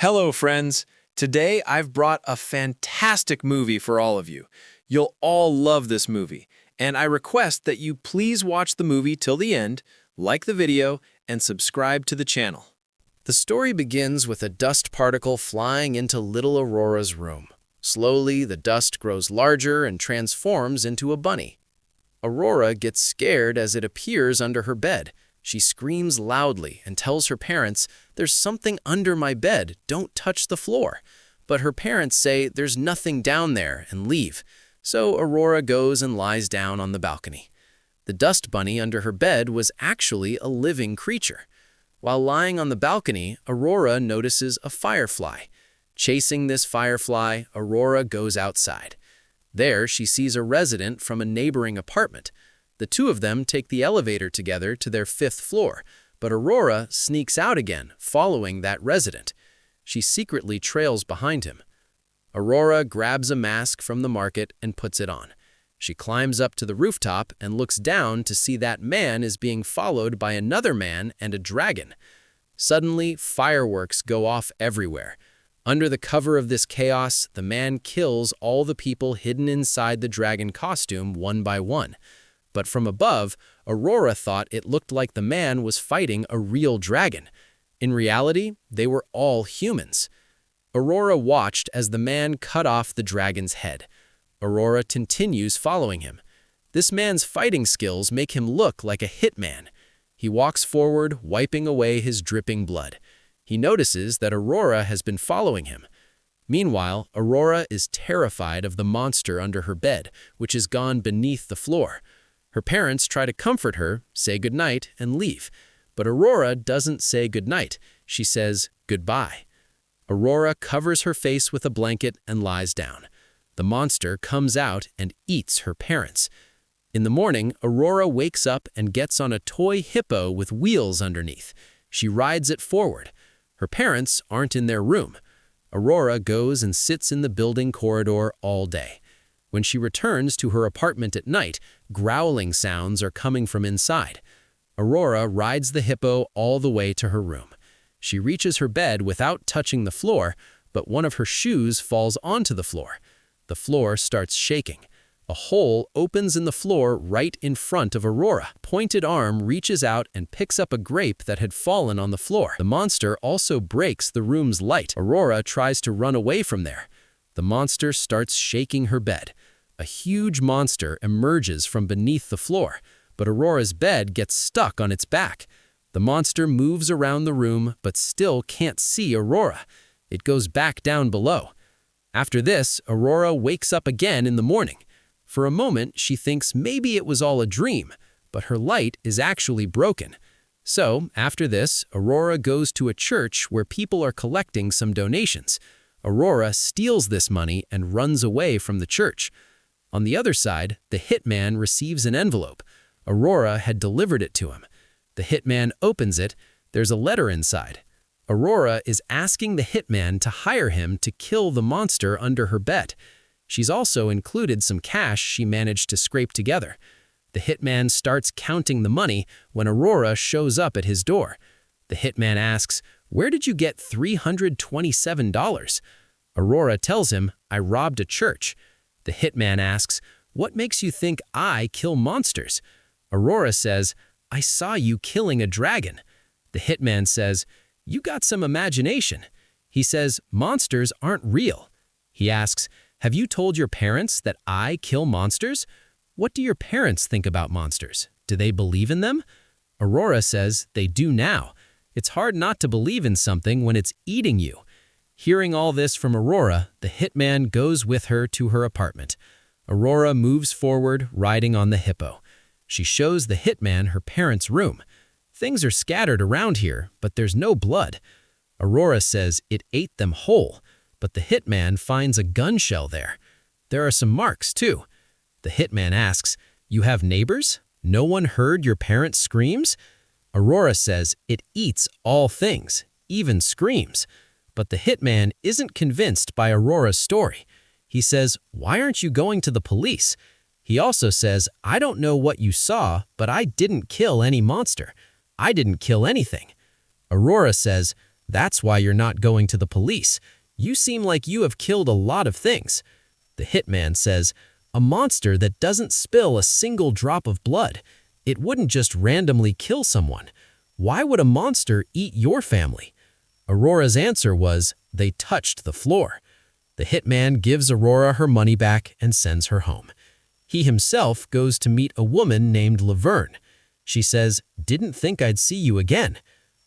Hello, friends. Today I've brought a fantastic movie for all of you. You'll all love this movie, and I request that you please watch the movie till the end, like the video, and subscribe to the channel. The story begins with a dust particle flying into little Aurora's room. Slowly, the dust grows larger and transforms into a bunny. Aurora gets scared as it appears under her bed. She screams loudly and tells her parents, "There's something under my bed, don't touch the floor." But her parents say there's nothing down there and leave. So Aurora goes and lies down on the balcony. The dust bunny under her bed was actually a living creature. While lying on the balcony, Aurora notices a firefly. Chasing this firefly, Aurora goes outside. There, she sees a resident from a neighboring apartment. The two of them take the elevator together to their 5th floor, but Aurora sneaks out again, following that resident. She secretly trails behind him. Aurora grabs a mask from the market and puts it on. She climbs up to the rooftop and looks down to see that man is being followed by another man and a dragon. Suddenly, fireworks go off everywhere. Under the cover of this chaos, the man kills all the people hidden inside the dragon costume one by one. But from above, Aurora thought it looked like the man was fighting a real dragon. In reality, they were all humans. Aurora watched as the man cut off the dragon's head. Aurora continues following him. This man's fighting skills make him look like a hitman. He walks forward, wiping away his dripping blood. He notices that Aurora has been following him. Meanwhile, Aurora is terrified of the monster under her bed, which has gone beneath the floor. Her parents try to comfort her, say goodnight, and leave. But Aurora doesn't say goodnight. She says goodbye. Aurora covers her face with a blanket and lies down. The monster comes out and eats her parents. In the morning, Aurora wakes up and gets on a toy hippo with wheels underneath. She rides it forward. Her parents aren't in their room. Aurora goes and sits in the building corridor all day. When she returns to her apartment at night, growling sounds are coming from inside. Aurora rides the hippo all the way to her room. She reaches her bed without touching the floor, but one of her shoes falls onto the floor. The floor starts shaking. A hole opens in the floor right in front of Aurora. Pointed arm reaches out and picks up a grape that had fallen on the floor. The monster also breaks the room's light. Aurora tries to run away from there. The monster starts shaking her bed. A huge monster emerges from beneath the floor, but Aurora's bed gets stuck on its back. The monster moves around the room but still can't see Aurora. It goes back down below. After this, Aurora wakes up again in the morning. For a moment, she thinks maybe it was all a dream, but her light is actually broken. So, after this, Aurora goes to a church where people are collecting some donations. Aurora steals this money and runs away from the church. On the other side, the hitman receives an envelope. Aurora had delivered it to him. The hitman opens it. There's a letter inside. Aurora is asking the hitman to hire him to kill the monster under her bed. She's also included some cash she managed to scrape together. The hitman starts counting the money when Aurora shows up at his door. The hitman asks, "Where did you get $327? Aurora tells him, "I robbed a church." The hitman asks, "What makes you think I kill monsters?" Aurora says, "I saw you killing a dragon." The hitman says, "You got some imagination." He says, "Monsters aren't real." He asks, "Have you told your parents that I kill monsters? What do your parents think about monsters? Do they believe in them?" Aurora says they do now. It's hard not to believe in something when it's eating you. Hearing all this from Aurora, the hitman goes with her to her apartment. Aurora moves forward, riding on the hippo. She shows the hitman her parents' room. Things are scattered around here, but there's no blood. Aurora says it ate them whole, but the hitman finds a gun shell there. There are some marks, too. The hitman asks, "You have neighbors? No one heard your parents' screams?" Aurora says it eats all things, even screams. But the hitman isn't convinced by Aurora's story. He says, "Why aren't you going to the police?" He also says, "I don't know what you saw, but I didn't kill any monster. I didn't kill anything." Aurora says, That's why you're not going to the police. You seem like you have killed a lot of things." The hitman says, "A monster that doesn't spill a single drop of blood. It wouldn't just randomly kill someone. Why would a monster eat your family?" Aurora's answer was, "They touched the floor." The hitman gives Aurora her money back and sends her home. He himself goes to meet a woman named Laverne. She says, "Didn't think I'd see you again."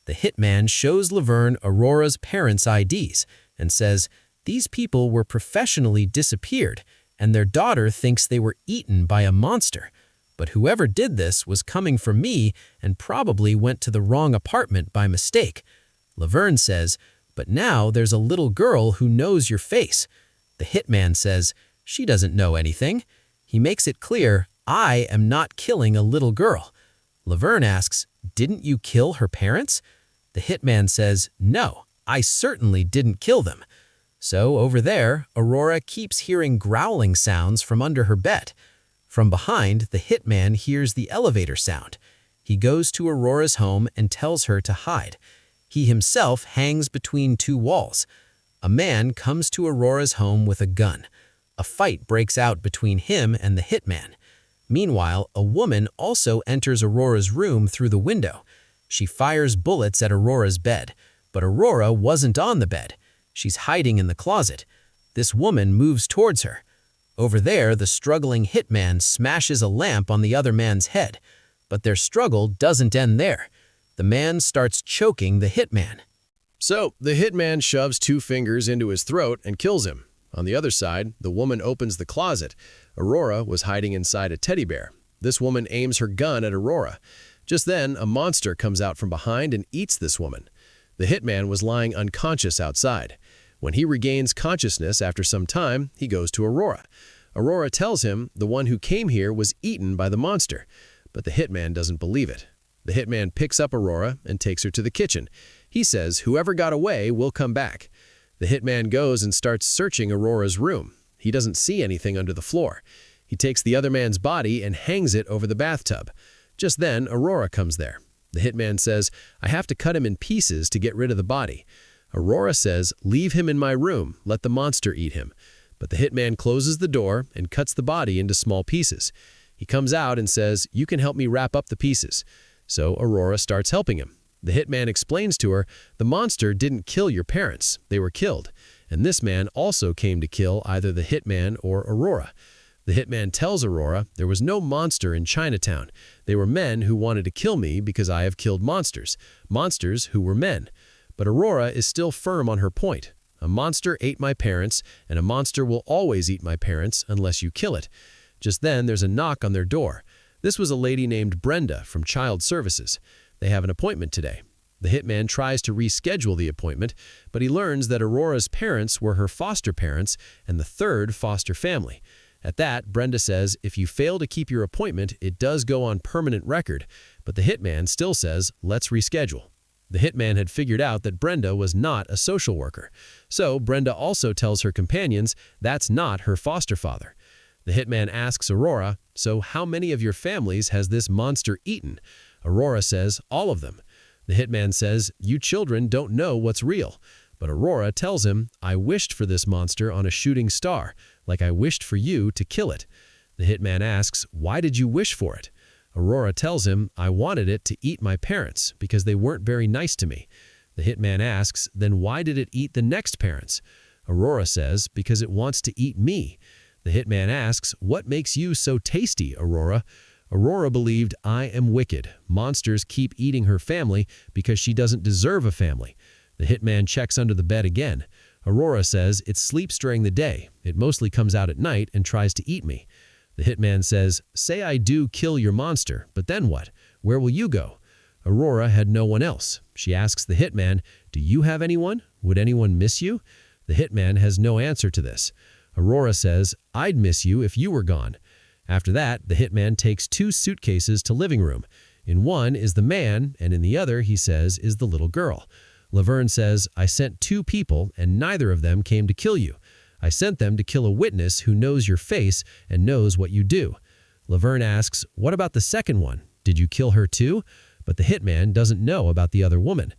The hitman shows Laverne Aurora's parents' IDs and says, "These people were professionally disappeared, and their daughter thinks they were eaten by a monster. But whoever did this was coming for me and probably went to the wrong apartment by mistake." Laverne says, "But now there's a little girl who knows your face." The hitman says, "She doesn't know anything." He makes it clear, "I am not killing a little girl." Laverne asks, "Didn't you kill her parents?" The hitman says, "No, I certainly didn't kill them." So over there, Aurora keeps hearing growling sounds from under her bed. From behind, the hitman hears the elevator sound. He goes to Aurora's home and tells her to hide. He himself hangs between two walls. A man comes to Aurora's home with a gun. A fight breaks out between him and the hitman. Meanwhile, a woman also enters Aurora's room through the window. She fires bullets at Aurora's bed, but Aurora wasn't on the bed. She's hiding in the closet. This woman moves towards her. Over there, the struggling hitman smashes a lamp on the other man's head. But their struggle doesn't end there. The man starts choking the hitman. So, the hitman shoves 2 fingers into his throat and kills him. On the other side, the woman opens the closet. Aurora was hiding inside a teddy bear. This woman aims her gun at Aurora. Just then, a monster comes out from behind and eats this woman. The hitman was lying unconscious outside. When he regains consciousness after some time, he goes to Aurora. Aurora tells him the one who came here was eaten by the monster, but the hitman doesn't believe it. The hitman picks up Aurora and takes her to the kitchen. He says whoever got away will come back. The hitman goes and starts searching Aurora's room. He doesn't see anything under the floor. He takes the other man's body and hangs it over the bathtub. Just then, Aurora comes there. The hitman says, "I have to cut him in pieces to get rid of the body." Aurora says, "Leave him in my room. Let the monster eat him." But the hitman closes the door and cuts the body into small pieces. He comes out and says, "You can help me wrap up the pieces." So Aurora starts helping him. The hitman explains to her, "The monster didn't kill your parents. They were killed. And this man also came to kill either the hitman or Aurora." The hitman tells Aurora, "There was no monster in Chinatown. They were men who wanted to kill me because I have killed monsters. Monsters who were men." But Aurora is still firm on her point. "A monster ate my parents, and a monster will always eat my parents unless you kill it." Just then, there's a knock on their door. This was a lady named Brenda from Child Services. They have an appointment today. The hitman tries to reschedule the appointment, but he learns that Aurora's parents were her foster parents and the 3rd foster family. At that, Brenda says, "If you fail to keep your appointment, it does go on permanent record." But the hitman still says, "Let's reschedule." The hitman had figured out that Brenda was not a social worker. So Brenda also tells her companions that's not her foster father. The hitman asks Aurora, "So how many of your families has this monster eaten?" Aurora says, "All of them." The hitman says, "You children don't know what's real." But Aurora tells him, "I wished for this monster on a shooting star, like I wished for you to kill it." The hitman asks, "Why did you wish for it?" Aurora tells him, "I wanted it to eat my parents because they weren't very nice to me." The hitman asks, "Then why did it eat the next parents?" Aurora says, "Because it wants to eat me." The hitman asks, "What makes you so tasty, Aurora?" Aurora believed, "I am wicked. Monsters keep eating her family because she doesn't deserve a family." The hitman checks under the bed again. Aurora says, "It sleeps during the day. It mostly comes out at night and tries to eat me." The hitman says, "Say I do kill your monster, but then what? Where will you go?" Aurora had no one else. She asks the hitman, "Do you have anyone? Would anyone miss you?" The hitman has no answer to this. Aurora says, "I'd miss you if you were gone." After that, the hitman takes 2 suitcases to living room. In one is the man, and in the other, he says, is the little girl. Laverne says, "I sent 2 people, and neither of them came to kill you. I sent them to kill a witness who knows your face and knows what you do." Laverne asks, "What about the second one? Did you kill her too?" But the hitman doesn't know about the other woman.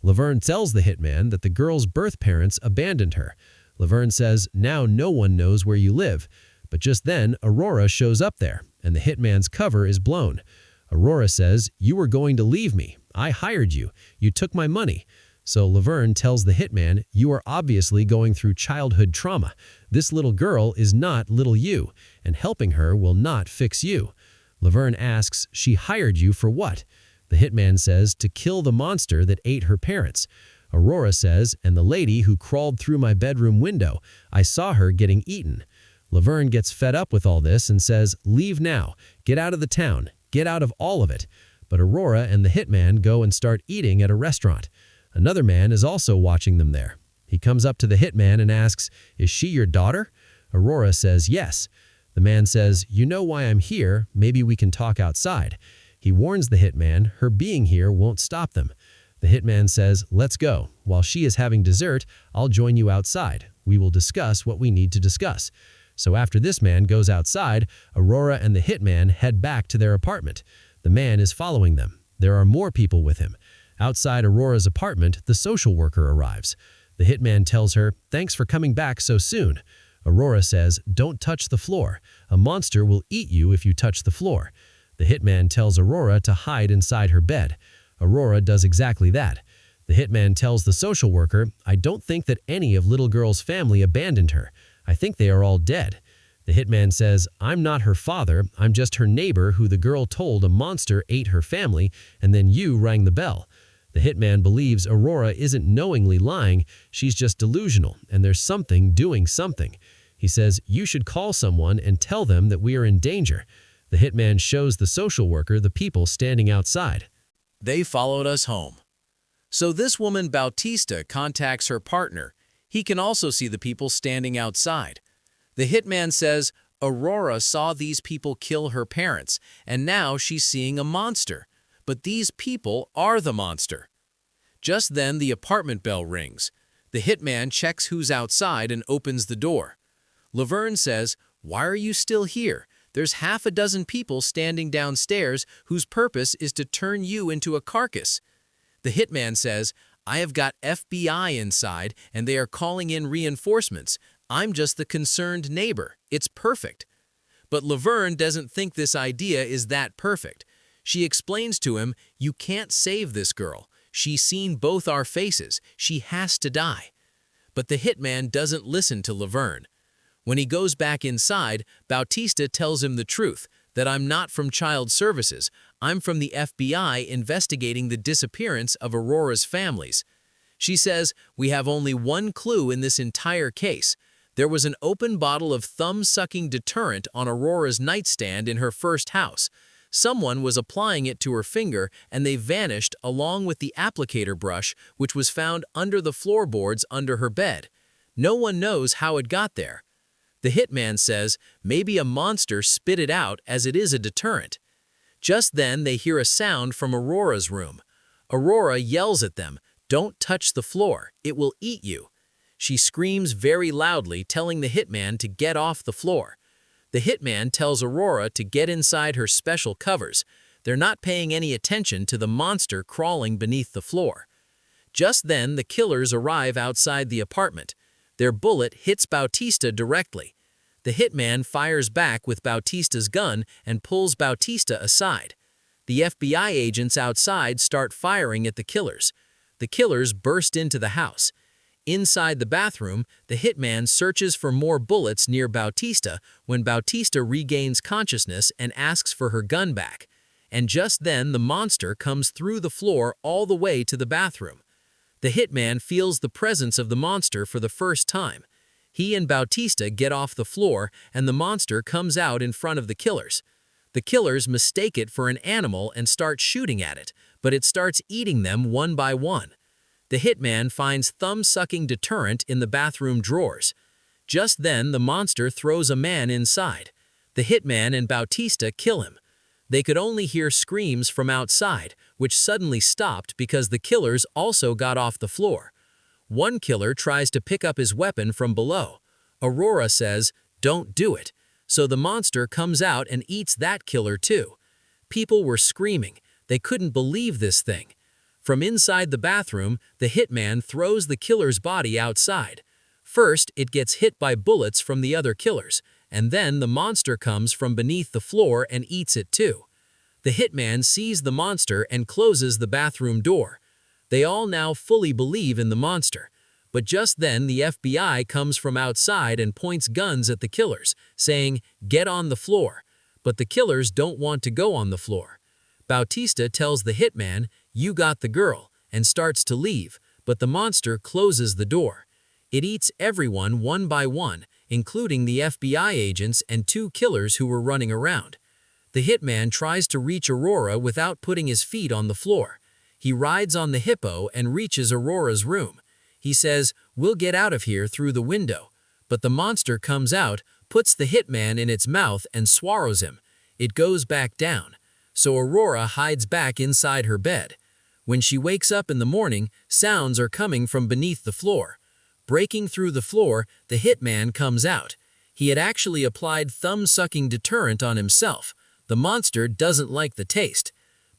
Laverne tells the hitman that the girl's birth parents abandoned her. Laverne says, now no one knows where you live. But just then, Aurora shows up there, and the hitman's cover is blown. Aurora says, you were going to leave me. I hired you. You took my money. So Laverne tells the hitman, you are obviously going through childhood trauma. This little girl is not little you, and helping her will not fix you. Laverne asks, she hired you for what? The hitman says, to kill the monster that ate her parents. Aurora says, and the lady who crawled through my bedroom window. I saw her getting eaten. Laverne gets fed up with all this and says, leave now. Get out of the town. Get out of all of it. But Aurora and the hitman go and start eating at a restaurant. Another man is also watching them there. He comes up to the hitman and asks, is she your daughter? Aurora says, yes. The man says, you know why I'm here. Maybe we can talk outside. He warns the hitman, her being here won't stop them. The hitman says, let's go. While she is having dessert, I'll join you outside. We will discuss what we need to discuss. So after this man goes outside, Aurora and the hitman head back to their apartment. The man is following them. There are more people with him. Outside Aurora's apartment, the social worker arrives. The hitman tells her, thanks for coming back so soon. Aurora says, don't touch the floor. A monster will eat you if you touch the floor. The hitman tells Aurora to hide inside her bed. Aurora does exactly that. The hitman tells the social worker, I don't think that any of little girl's family abandoned her. I think they are all dead. The hitman says, I'm not her father, I'm just her neighbor who the girl told a monster ate her family, and then you rang the bell. The hitman believes Aurora isn't knowingly lying, she's just delusional, and there's something doing something. He says, you should call someone and tell them that we are in danger. The hitman shows the social worker the people standing outside. They followed us home. So this woman Bautista contacts her partner. He can also see the people standing outside. The hitman says, Aurora saw these people kill her parents, and now she's seeing a monster. But these people are the monster. Just then, the apartment bell rings. The hitman checks who's outside and opens the door. Laverne says, why are you still here? There's half a dozen people standing downstairs whose purpose is to turn you into a carcass. The hitman says, I have got FBI inside and they are calling in reinforcements. I'm just the concerned neighbor. It's perfect. But Laverne doesn't think this idea is that perfect. She explains to him, you can't save this girl. She's seen both our faces. She has to die. But the hitman doesn't listen to Laverne. When he goes back inside, Bautista tells him the truth, that I'm not from Child Services. I'm from the FBI investigating the disappearance of Aurora's families. She says, we have only one clue in this entire case. There was an open bottle of thumb-sucking deterrent on Aurora's nightstand in her first house. Someone was applying it to her finger and they vanished along with the applicator brush, which was found under the floorboards under her bed. No one knows how it got there. The hitman says maybe a monster spit it out as it is a deterrent. Just then they hear a sound from Aurora's room. Aurora yells at them, don't touch the floor, it will eat you. She screams very loudly, telling the hitman to get off the floor. The hitman tells Aurora to get inside her special covers. They're not paying any attention to the monster crawling beneath the floor. Just then the killers arrive outside the apartment. Their bullet hits Bautista directly. The hitman fires back with Bautista's gun and pulls Bautista aside. The FBI agents outside start firing at the killers. The killers burst into the house. Inside the bathroom, the hitman searches for more bullets near Bautista when Bautista regains consciousness and asks for her gun back. And just then the monster comes through the floor all the way to the bathroom. The hitman feels the presence of the monster for the first time. He and Bautista get off the floor and the monster comes out in front of the killers. The killers mistake it for an animal and start shooting at it, but it starts eating them one by one. The hitman finds thumb-sucking deterrent in the bathroom drawers. Just then, the monster throws a man inside. The hitman and Bautista kill him. They could only hear screams from outside, which suddenly stopped because the killers also got off the floor. One killer tries to pick up his weapon from below. Aurora says, "Don't do it." So the monster comes out and eats that killer too. People were screaming. They couldn't believe this thing. From inside the bathroom, the hitman throws the killer's body outside. First, it gets hit by bullets from the other killers, and then the monster comes from beneath the floor and eats it too. The hitman sees the monster and closes the bathroom door. They all now fully believe in the monster. But just then the FBI comes from outside and points guns at the killers, saying, "Get on the floor." But the killers don't want to go on the floor. Bautista tells the hitman, "You got the girl," and starts to leave, but the monster closes the door. It eats everyone one by one, including the FBI agents and 2 killers who were running around. The hitman tries to reach Aurora without putting his feet on the floor. He rides on the hippo and reaches Aurora's room. He says, "We'll get out of here through the window." But the monster comes out, puts the hitman in its mouth and swallows him. It goes back down. So Aurora hides back inside her bed. When she wakes up in the morning, sounds are coming from beneath the floor. Breaking through the floor, the hitman comes out. He had actually applied thumb-sucking deterrent on himself. The monster doesn't like the taste.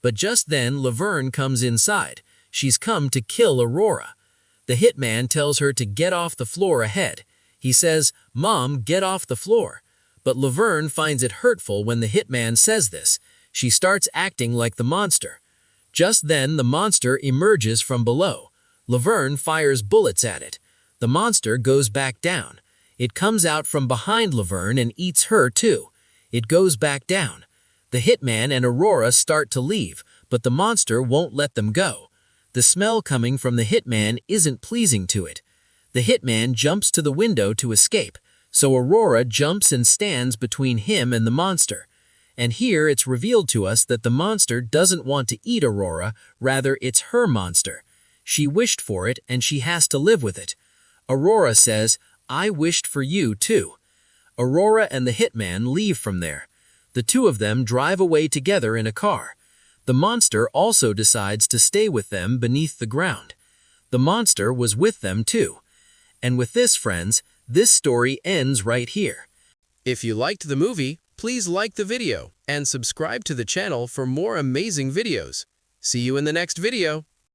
But just then, Laverne comes inside. She's come to kill Aurora. The hitman tells her to get off the floor ahead. He says, "Mom, get off the floor." But Laverne finds it hurtful when the hitman says this. She starts acting like the monster. Just then, the monster emerges from below. Laverne fires bullets at it. The monster goes back down. It comes out from behind Laverne and eats her too. It goes back down. The hitman and Aurora start to leave, but the monster won't let them go. The smell coming from the hitman isn't pleasing to it. The hitman jumps to the window to escape, so Aurora jumps and stands between him and the monster. And here it's revealed to us that the monster doesn't want to eat Aurora, rather it's her monster. She wished for it and she has to live with it. Aurora says, "I wished for you too." Aurora and the hitman leave from there. The 2 of them drive away together in a car. The monster also decides to stay with them beneath the ground. The monster was with them too. And with this, friends, this story ends right here. If you liked the movie, please like the video and subscribe to the channel for more amazing videos. See you in the next video.